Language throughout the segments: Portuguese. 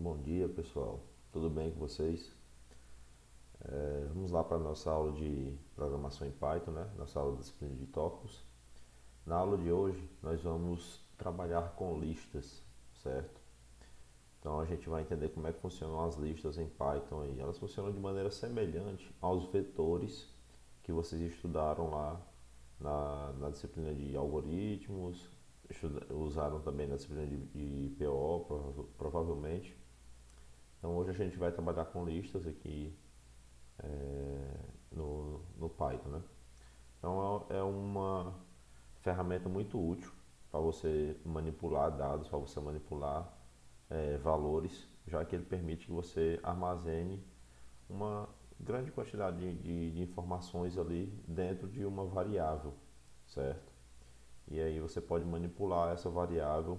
Bom dia, pessoal. Tudo bem com vocês? Vamos lá para a nossa aula de programação em Python, né? Nossa aula da disciplina de tópicos. Na aula de hoje, nós vamos trabalhar com listas, certo? Então a gente vai entender como é que funcionam as listas em Python aí. Elas funcionam de maneira semelhante aos vetores que vocês estudaram lá na disciplina de algoritmos, usaram também na disciplina de PO, provavelmente. Então hoje a gente vai trabalhar com listas aqui no Python, né? Então é uma ferramenta muito útil para você manipular dados, para você manipular valores, já que ele permite que você armazene uma grande quantidade de informações ali dentro de uma variável, certo? E aí você pode manipular essa variável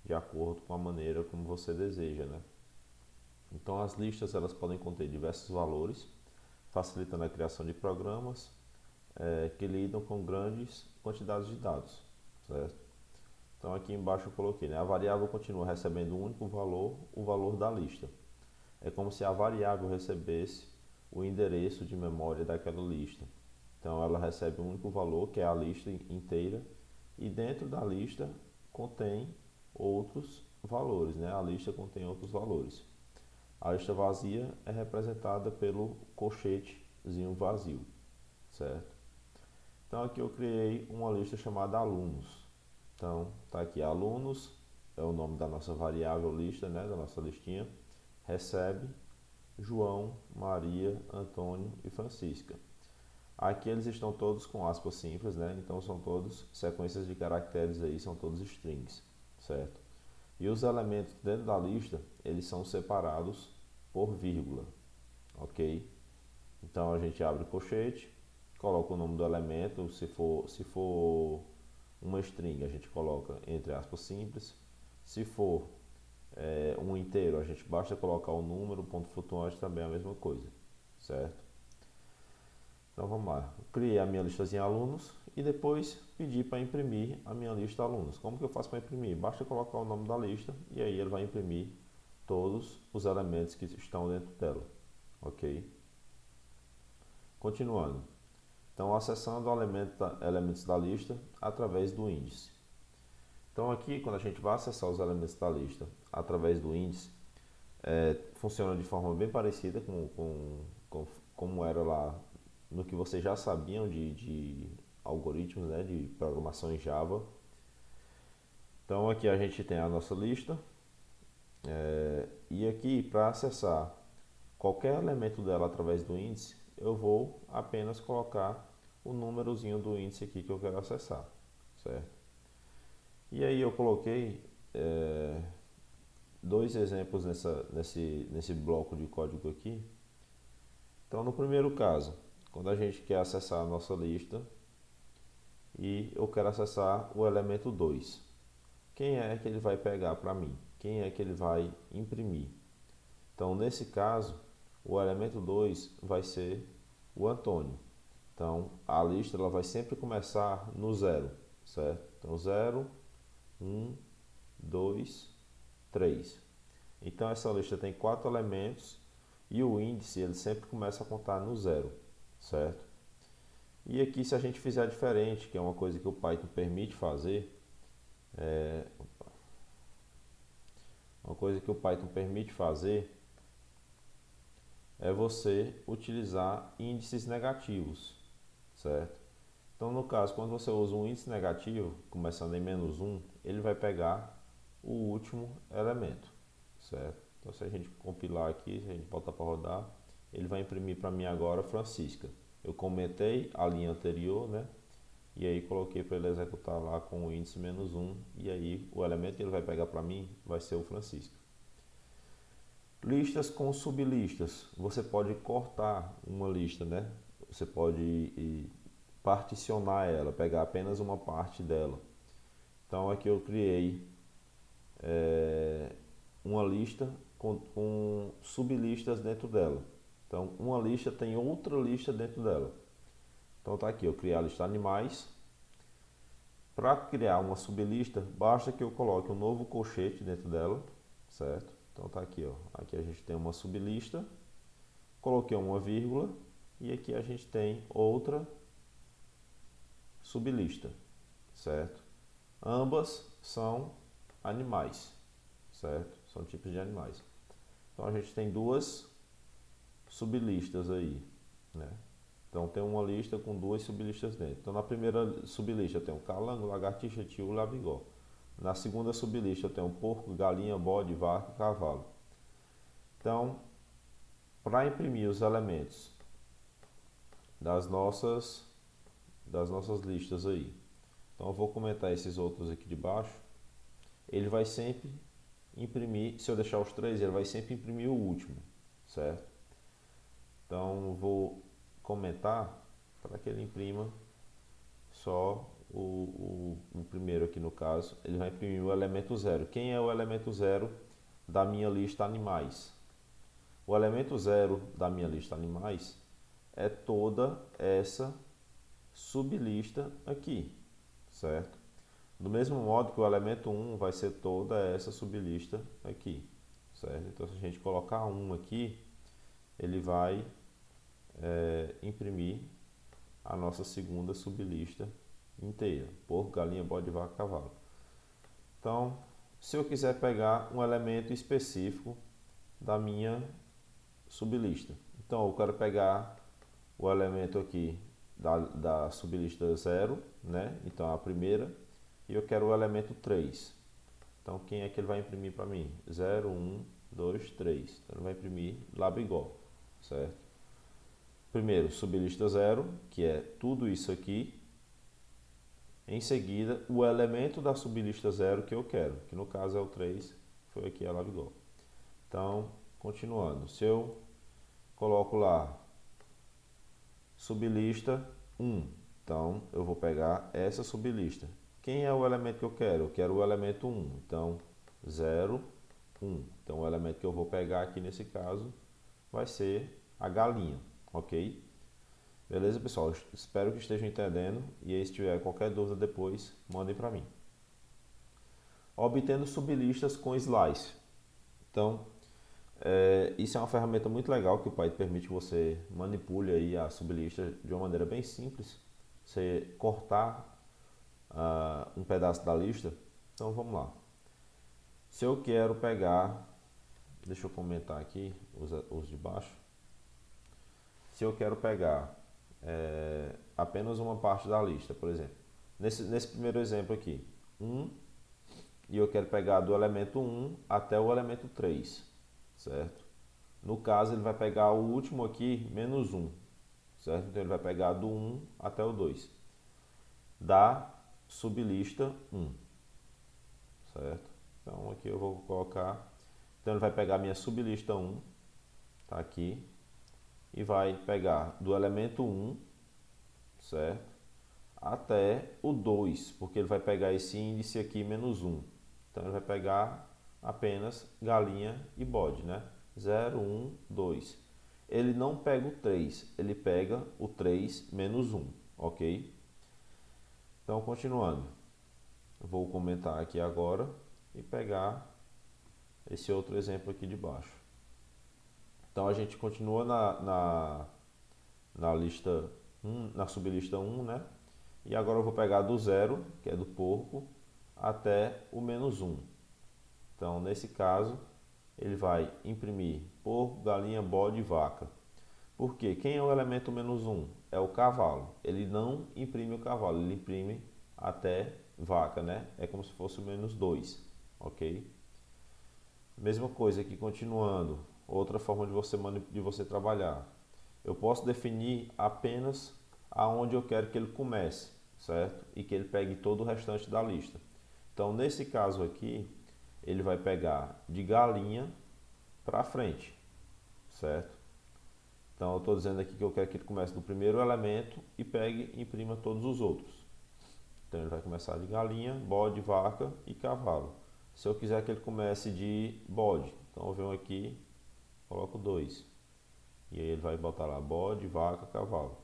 de acordo com a maneira como você deseja, né? Então as listas elas podem conter diversos valores, facilitando a criação de programas que lidam com grandes quantidades de dados, certo? Então aqui embaixo eu coloquei, né? A variável continua recebendo um único valor, o valor da lista. É como se a variável recebesse o endereço de memória daquela lista. Então ela recebe um único valor, que é a lista inteira, e dentro da lista contém outros valores, né? A lista contém outros valores. A lista vazia é representada pelo colchetezinho vazio, certo? Então aqui eu criei uma lista chamada alunos. Então tá aqui alunos, é o nome da nossa variável lista, né, da nossa listinha. Recebe João, Maria, Antônio e Francisca. Aqui eles estão todos com aspas simples, né? Então são todos sequências de caracteres aí, são todos strings, certo? E os elementos dentro da lista, eles são separados por vírgula, ok? Então a gente abre o colchete, coloca o nome do elemento, se for uma string, a gente coloca entre aspas simples. Se for um inteiro, a gente basta colocar o número, ponto flutuante também é a mesma coisa, certo? Então vamos lá, eu criei a minha listazinha alunos e depois pedi para imprimir a minha lista alunos. Como que eu faço para imprimir? Basta colocar o nome da lista e aí ele vai imprimir todos os elementos que estão dentro dela, ok? Continuando. Então, acessando elementos da lista através do índice. Então, aqui, quando a gente vai acessar os elementos da lista através do índice, funciona de forma bem parecida com como era lá no que vocês já sabiam de algoritmos, né, de programação em Java. Então, aqui a gente tem a nossa lista e aqui para acessar qualquer elemento dela através do índice, eu vou apenas colocar o númerozinho do índice aqui que eu quero acessar, certo? E aí eu coloquei dois exemplos nesse bloco de código aqui. Então, no primeiro caso, quando a gente quer acessar a nossa lista e eu quero acessar o elemento 2, quem é que ele vai pegar para mim? Quem é que ele vai imprimir? Então, nesse caso, o elemento 2 vai ser o Antônio. Então, a lista ela vai sempre começar no zero, certo? Então, 0, 1, 2, 3. Então, essa lista tem 4 elementos e o índice ele sempre começa a contar no zero, certo? E aqui, se a gente fizer diferente, que é uma coisa que o Python permite fazer, uma coisa que o Python permite fazer é você utilizar índices negativos, certo? Então, no caso, quando você usa um índice negativo, começando em -1, ele vai pegar o último elemento, certo? Então, se a gente compilar aqui, se a gente botar para rodar, ele vai imprimir para mim agora Francisca. Eu comentei a linha anterior, né? E aí coloquei para ele executar lá com o índice -1, e aí o elemento que ele vai pegar para mim vai ser o Francisca. Listas com sublistas. Você pode cortar uma lista, né? Você pode particionar ela, pegar apenas uma parte dela. Então aqui eu criei uma lista com sublistas dentro dela. Então uma lista tem outra lista dentro dela. Então tá aqui, eu criei a lista animais. Para criar uma sublista, basta que eu coloque um novo colchete dentro dela, certo? Então tá aqui, ó. Aqui a gente tem uma sublista, coloquei uma vírgula e aqui a gente tem outra sublista, certo? Ambas são animais, certo? São tipos de animais. Então a gente tem duas sublistas aí, né? Então tem uma lista com duas sublistas dentro. Então na primeira sublista tem o calango, lagartixa, tio, labigó. Na segunda sublista tem o porco, galinha, bode, vaca e cavalo. Então, para imprimir os elementos das nossas listas aí. Então eu vou comentar esses outros aqui de baixo. Ele vai sempre imprimir, se eu deixar os três, ele vai sempre imprimir o último, certo? Então vou comentar para que ele imprima só o primeiro aqui no caso. Ele vai imprimir o elemento zero. Quem é o elemento zero da minha lista animais? O elemento zero da minha lista animais é toda essa sublista aqui, certo? Do mesmo modo que o elemento 1 vai ser toda essa sublista aqui, certo? Então se a gente colocar 1 aqui, ele vai imprimir a nossa segunda sublista inteira, porco, galinha, bode, vaca, cavalo. Então, se eu quiser pegar um elemento específico da minha sublista, então eu quero pegar o elemento aqui da sublista 0, né? Então a primeira, e eu quero o elemento 3. Então quem é que ele vai imprimir para mim? 0, 1, 2, 3. Então ele vai imprimir labigó, certo? Primeiro, sublista 0, que é tudo isso aqui. Em seguida, o elemento da sublista 0 que eu quero, que no caso é o 3, foi aqui a labigó. Então, continuando, se eu coloco lá sublista 1, então eu vou pegar essa sublista. Quem é o elemento que eu quero? Eu quero o elemento 1, então 0, 1. Então o elemento que eu vou pegar aqui nesse caso vai ser a galinha, ok? Beleza, pessoal? Espero que estejam entendendo e aí, se tiver qualquer dúvida depois, mandem para mim. Obtendo sublistas com slice. Então, isso é uma ferramenta muito legal que o Python permite que você manipule aí a sublista de uma maneira bem simples. Você cortar um pedaço da lista. Então vamos lá. Se eu quero pegar, deixa eu comentar aqui os de baixo. Se eu quero pegar apenas uma parte da lista, por exemplo. Nesse primeiro exemplo aqui, 1, e eu quero pegar do elemento 1 até o elemento 3, certo? No caso, ele vai pegar o último aqui, menos 1, certo? Então ele vai pegar do 1 até o 2, da sublista 1, certo? Então aqui eu vou colocar, então ele vai pegar a minha sublista 1, tá aqui, e vai pegar do elemento 1, certo? Até o 2, porque ele vai pegar esse índice aqui, menos 1. Então ele vai pegar apenas galinha e bode, né? 0, 1, 2. Ele não pega o 3, ele pega o 3 menos 1, ok? Então, continuando. Vou comentar aqui agora e pegar esse outro exemplo aqui de baixo. Então, a gente continua na lista 1, na sublista 1, né? E agora eu vou pegar do 0, que é do porco, até o menos 1. Então, nesse caso, ele vai imprimir porco, galinha, bode e vaca. Por quê? Quem é o elemento menos 1? É o cavalo. Ele não imprime o cavalo, ele imprime até vaca, né? É como se fosse o menos 2, ok? Mesma coisa aqui, continuando. Outra forma de você trabalhar. Eu posso definir apenas aonde eu quero que ele comece, certo? E que ele pegue todo o restante da lista. Então, nesse caso aqui, ele vai pegar de galinha para frente, certo? Então, eu estou dizendo aqui que eu quero que ele comece do primeiro elemento e pegue e imprima todos os outros. Então, ele vai começar de galinha, bode, vaca e cavalo. Se eu quiser que ele comece de bode, então eu venho aqui, coloco 2. E aí ele vai botar lá bode, vaca, cavalo,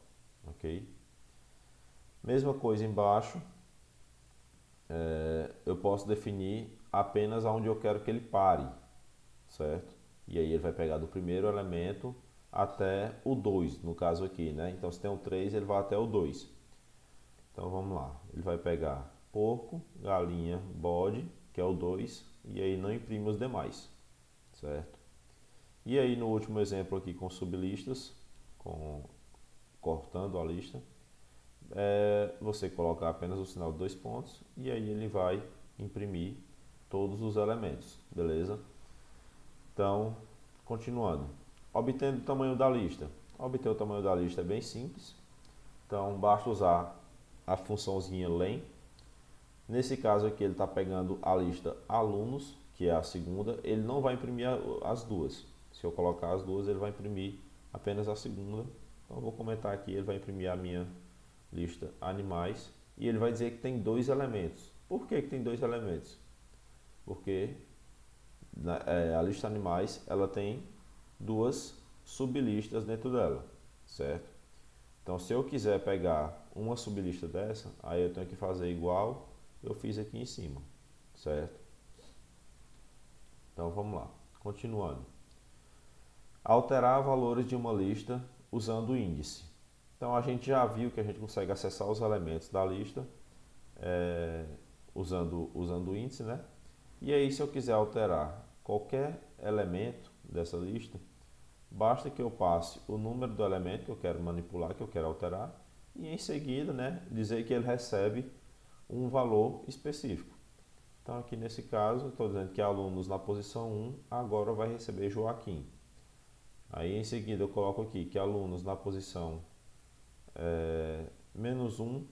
ok? Mesma coisa embaixo, eu posso definir apenas aonde eu quero que ele pare, certo? E aí ele vai pegar do primeiro elemento até o 2 no caso aqui, né? Então se tem o 3 ele vai até o 2. Então vamos lá, ele vai pegar porco, galinha, bode, que é o 2, e aí não imprime os demais, certo? E aí no último exemplo aqui com sublistas, com, cortando a lista, você colocar apenas o sinal de 2 pontos e aí ele vai imprimir todos os elementos, beleza? Então, continuando. Obtendo o tamanho da lista. Obter o tamanho da lista é bem simples. Então, basta usar a funçãozinha len. Nesse caso aqui, ele está pegando a lista alunos, que é a segunda. Ele não vai imprimir as duas. Se eu colocar as duas, ele vai imprimir apenas a segunda. Então, eu vou comentar aqui, ele vai imprimir a minha lista animais. E ele vai dizer que tem 2 elementos. Por que tem 2 elementos? Porque a lista animais ela tem 2 sublistas dentro dela, certo? Então, se eu quiser pegar uma sublista dessa, aí eu tenho que fazer igual eu fiz aqui em cima, certo? Então, vamos lá, continuando. Alterar valores de uma lista usando o índice. Então, a gente já viu que a gente consegue acessar os elementos da lista usando o índice, né? E aí, se eu quiser alterar qualquer elemento dessa lista, basta que eu passe o número do elemento que eu quero manipular, que eu quero alterar, e em seguida, né, dizer que ele recebe um valor específico. Então, aqui nesse caso, estou dizendo que alunos na posição 1 agora vai receber Joaquim. Aí, em seguida, eu coloco aqui que alunos na posição -1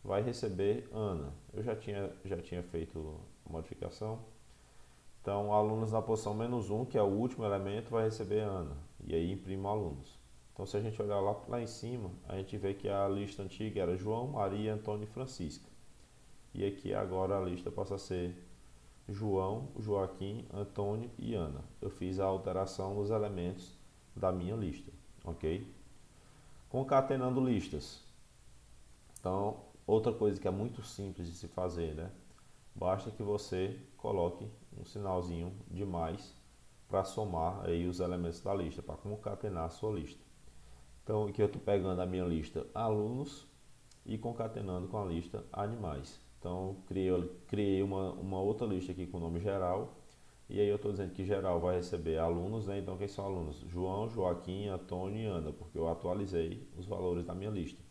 vai receber Ana. Eu já tinha feito a modificação. Então, alunos na posição -1, que é o último elemento, vai receber Ana. E aí imprimo alunos. Então, se a gente olhar lá em cima, a gente vê que a lista antiga era João, Maria, Antônio e Francisca. E aqui agora a lista passa a ser João, Joaquim, Antônio e Ana. Eu fiz a alteração nos elementos da minha lista, ok? Concatenando listas. Então, outra coisa que é muito simples de se fazer, né? Basta que você coloque um sinalzinho de mais para somar aí os elementos da lista, para concatenar a sua lista. Então aqui eu estou pegando a minha lista alunos e concatenando com a lista animais. Então criei uma outra lista aqui com o nome geral, e aí eu estou dizendo que geral vai receber alunos, né? Então quem são alunos? João, Joaquim, Antônio e Ana, porque eu atualizei os valores da minha lista.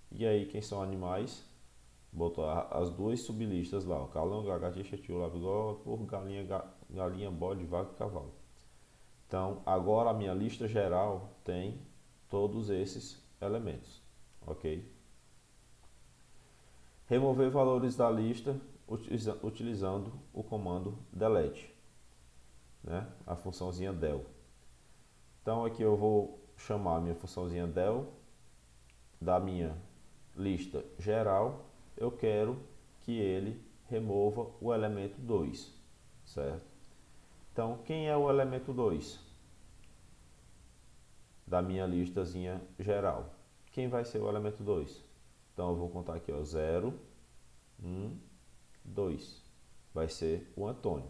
E aí quem são animais? Botou as 2 sublistas lá, o calango, lagartixa, tio, bigode, porco, galinha, bode, vaca e cavalo. Então, agora a minha lista geral tem todos esses elementos, ok? Remover valores da lista utilizando o comando delete, né? A funçãozinha del. Então, aqui eu vou chamar a minha funçãozinha del da minha lista geral. Eu quero que ele remova o elemento 2, certo? Então, quem é o elemento 2 da minha listazinha geral? Quem vai ser o elemento 2? Então, eu vou contar aqui, ó, 0, 1, 2. Vai ser o Antônio.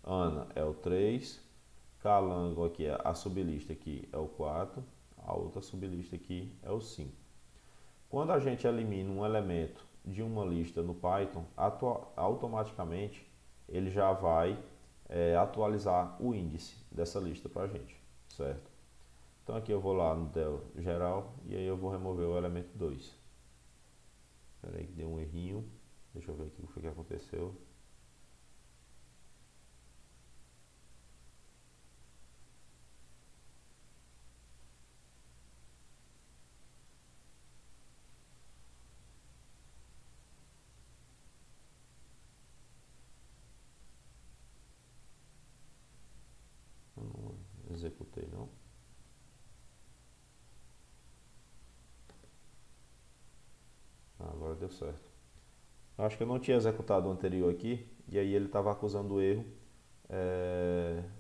Ana é o 3. Calango aqui, a sublista aqui é o 4. A outra sublista aqui é o 5. Quando a gente elimina um elemento de uma lista no Python, automaticamente ele já vai atualizar o índice dessa lista para a gente, certo? Então aqui eu vou lá no del geral e aí eu vou remover o elemento 2. Espera aí que deu um errinho, deixa eu ver aqui o que foi que aconteceu. Eu não executei não. Agora deu certo. Eu acho que eu não tinha executado o anterior aqui, e aí ele estava acusando o erro,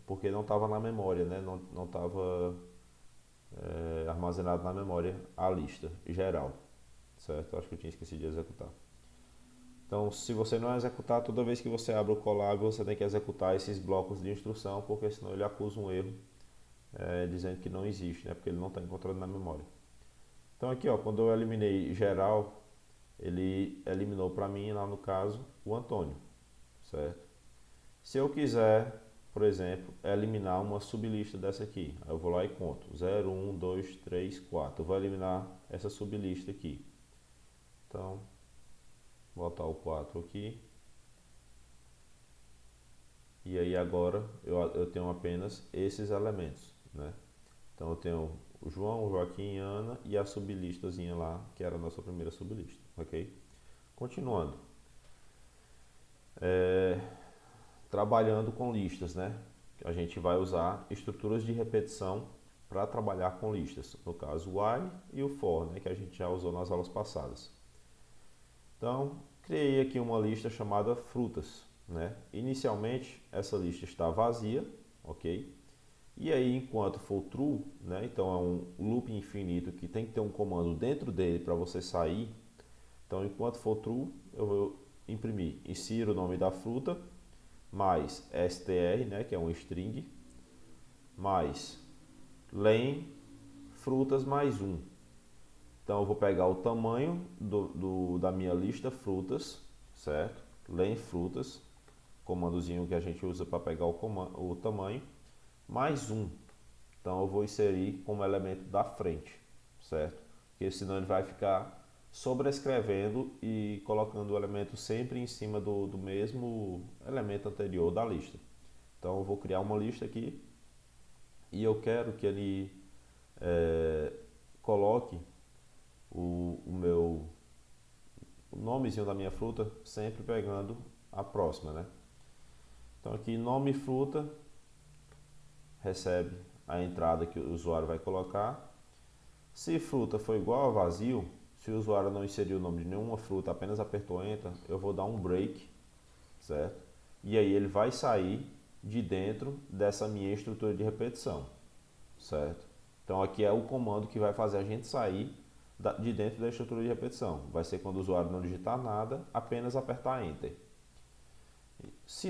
porque não estava na memória, né? Não estava armazenado na memória a lista geral, certo? Eu acho que eu tinha esquecido de executar. Então, se você não executar, toda vez que você abre o Colab, você tem que executar esses blocos de instrução, porque senão ele acusa um erro, dizendo que não existe, né? Porque ele não está encontrando na memória. Então aqui, ó, quando eu eliminei geral, ele eliminou para mim, lá no caso, o Antônio, certo? Se eu quiser, por exemplo, eliminar uma sublista dessa aqui, aí eu vou lá e conto 0, 1, 2, 3, 4. Eu vou eliminar essa sublista aqui. Então, vou botar o 4 aqui. E aí agora eu tenho apenas esses elementos, né? Então eu tenho o João, o Joaquim, a Ana e a sublistazinha lá, que era a nossa primeira sublista, ok? Continuando. Trabalhando com listas, né? A gente vai usar estruturas de repetição para trabalhar com listas. No caso, o while e o for, né? Que a gente já usou nas aulas passadas. Então, criei aqui uma lista chamada frutas, né? Inicialmente, essa lista está vazia, ok? E aí, enquanto for true, né? Então é um loop infinito que tem que ter um comando dentro dele para você sair. Então, enquanto for true, eu vou imprimir insira o nome da fruta mais str, né? Que é um string, mais len frutas mais um. Então eu vou pegar o tamanho da minha lista frutas, certo? Len frutas, comandozinho que a gente usa para pegar o tamanho, mais um. Então eu vou inserir como elemento da frente, certo? Porque senão ele vai ficar sobrescrevendo e colocando o elemento sempre em cima do mesmo elemento anterior da lista. Então eu vou criar uma lista aqui e eu quero que ele coloque o nomezinho da minha fruta sempre pegando a próxima, né? Então aqui nome fruta recebe a entrada que o usuário vai colocar. Se fruta for igual a vazio, se o usuário não inseriu o nome de nenhuma fruta, apenas apertou Enter, eu vou dar um break, certo? E aí ele vai sair de dentro dessa minha estrutura de repetição, certo? Então aqui é o comando que vai fazer a gente sair de dentro da estrutura de repetição. Vai ser quando o usuário não digitar nada, apenas apertar Enter. Se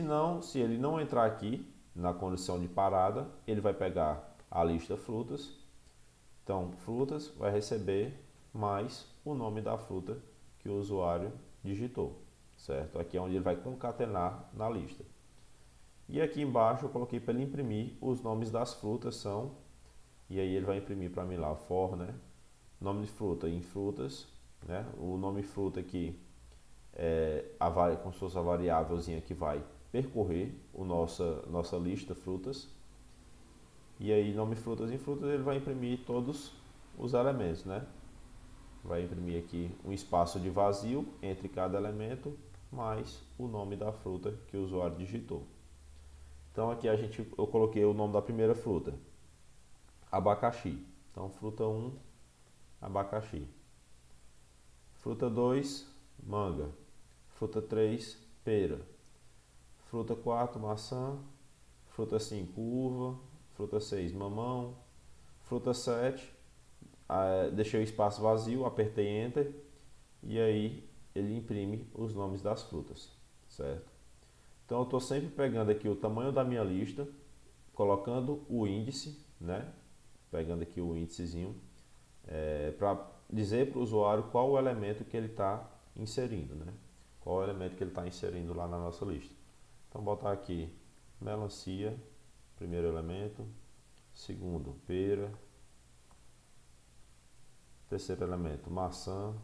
ele não entrar aqui na condição de parada, ele vai pegar a lista frutas. Então, frutas vai receber mais o nome da fruta que o usuário digitou, certo? Aqui é onde ele vai concatenar na lista. E aqui embaixo eu coloquei para ele imprimir os nomes das frutas são, e aí ele vai imprimir para mim lá for, né? Nome de fruta em frutas, né? O nome fruta aqui como se fosse a variávelzinha que vai percorrer nossa lista frutas. E aí nome frutas em frutas ele vai imprimir todos os elementos, né? Vai imprimir aqui um espaço de vazio entre cada elemento mais o nome da fruta que o usuário digitou. Então aqui eu coloquei o nome da primeira fruta, abacaxi. Então fruta 1, abacaxi. Fruta 2, manga. Fruta 3, pera. Fruta 4, maçã. Fruta 5, uva. Fruta 6, mamão. Fruta 7, deixei o espaço vazio, apertei Enter e aí ele imprime os nomes das frutas, certo? Então eu estou sempre pegando aqui o tamanho da minha lista, colocando o índice, né? Pegando aqui o índicezinho, para dizer para o usuário qual o elemento que ele está inserindo, né? Qual o elemento que ele está inserindo lá na nossa lista. Então botar aqui melancia, primeiro elemento, segundo pera, terceiro elemento maçã,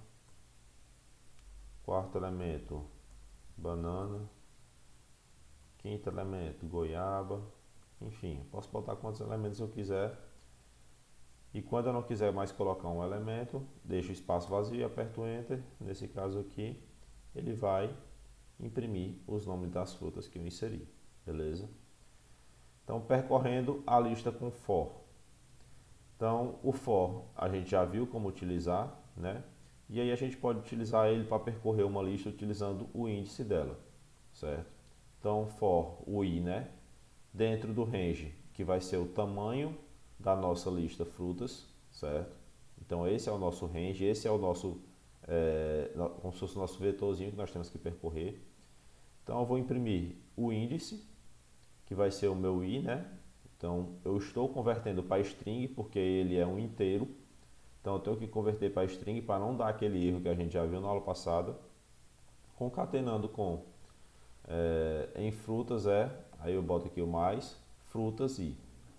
quarto elemento banana, quinto elemento goiaba, enfim, posso botar quantos elementos eu quiser. E quando eu não quiser mais colocar um elemento, deixo o espaço vazio e aperto Enter. Nesse caso aqui, ele vai imprimir os nomes das frutas que eu inseri, beleza? Então, percorrendo a lista com for. Então, o for a gente já viu como utilizar, né? E aí a gente pode utilizar ele para percorrer uma lista utilizando o índice dela, certo? Então, for o i, né? Dentro do range, que vai ser o tamanho da nossa lista frutas, certo? Então, esse é o nosso range, esse é o nosso como se fosse o nosso vetorzinho que nós temos que percorrer. Então eu vou imprimir o índice, que vai ser o meu i, né? Então eu estou convertendo para string porque ele é um inteiro. Então eu tenho que converter para string para não dar aquele erro que a gente já viu na aula passada. Concatenando com em frutas aí eu boto aqui o mais, frutas e.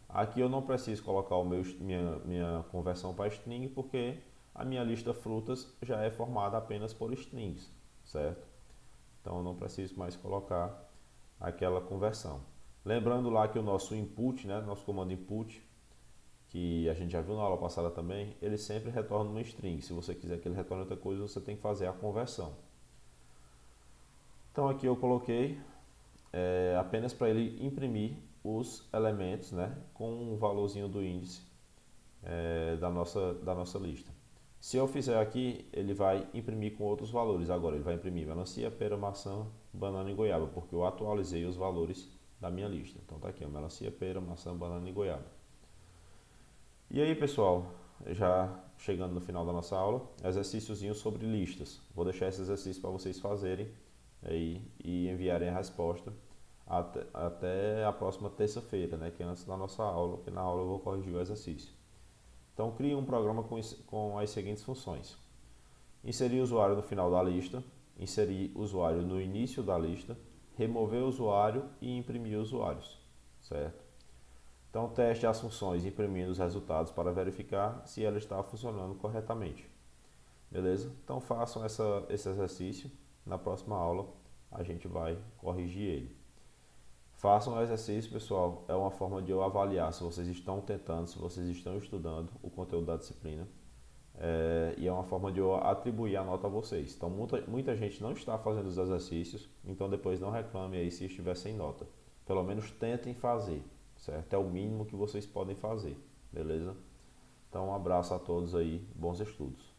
Aqui eu não preciso colocar minha conversão para string porque a minha lista frutas já é formada apenas por strings, certo? Então eu não preciso mais colocar aquela conversão. Lembrando lá que o nosso input, né, nosso comando input, que a gente já viu na aula passada também, ele sempre retorna uma string. Se você quiser que ele retorne outra coisa, você tem que fazer a conversão. Então aqui eu coloquei apenas para ele imprimir os elementos, né, com o valorzinho do índice da nossa lista. Se eu fizer aqui, ele vai imprimir com outros valores. Agora ele vai imprimir melancia, pera, maçã, banana e goiaba, porque eu atualizei os valores da minha lista. Então tá aqui, ó, melancia, pera, maçã, banana e goiaba. E aí, pessoal, já chegando no final da nossa aula, exercíciozinho sobre listas. Vou deixar esse exercício para vocês fazerem aí e enviarem a resposta até a próxima terça-feira, né, que é antes da nossa aula, porque na aula eu vou corrigir o exercício. Então, crie um programa com as seguintes funções: inserir o usuário no final da lista, inserir o usuário no início da lista, remover o usuário e imprimir usuários, certo? Então, teste as funções imprimindo os resultados para verificar se ela está funcionando corretamente. Beleza? Então, façam esse exercício. Na próxima aula, a gente vai corrigir ele. Façam o exercício, pessoal. É uma forma de eu avaliar se vocês estão tentando, se vocês estão estudando o conteúdo da disciplina. E é uma forma de eu atribuir a nota a vocês. Então, muita gente não está fazendo os exercícios, então depois não reclame aí se estiver sem nota. Pelo menos tentem fazer, certo? É o mínimo que vocês podem fazer, beleza? Então, um abraço a todos aí, bons estudos.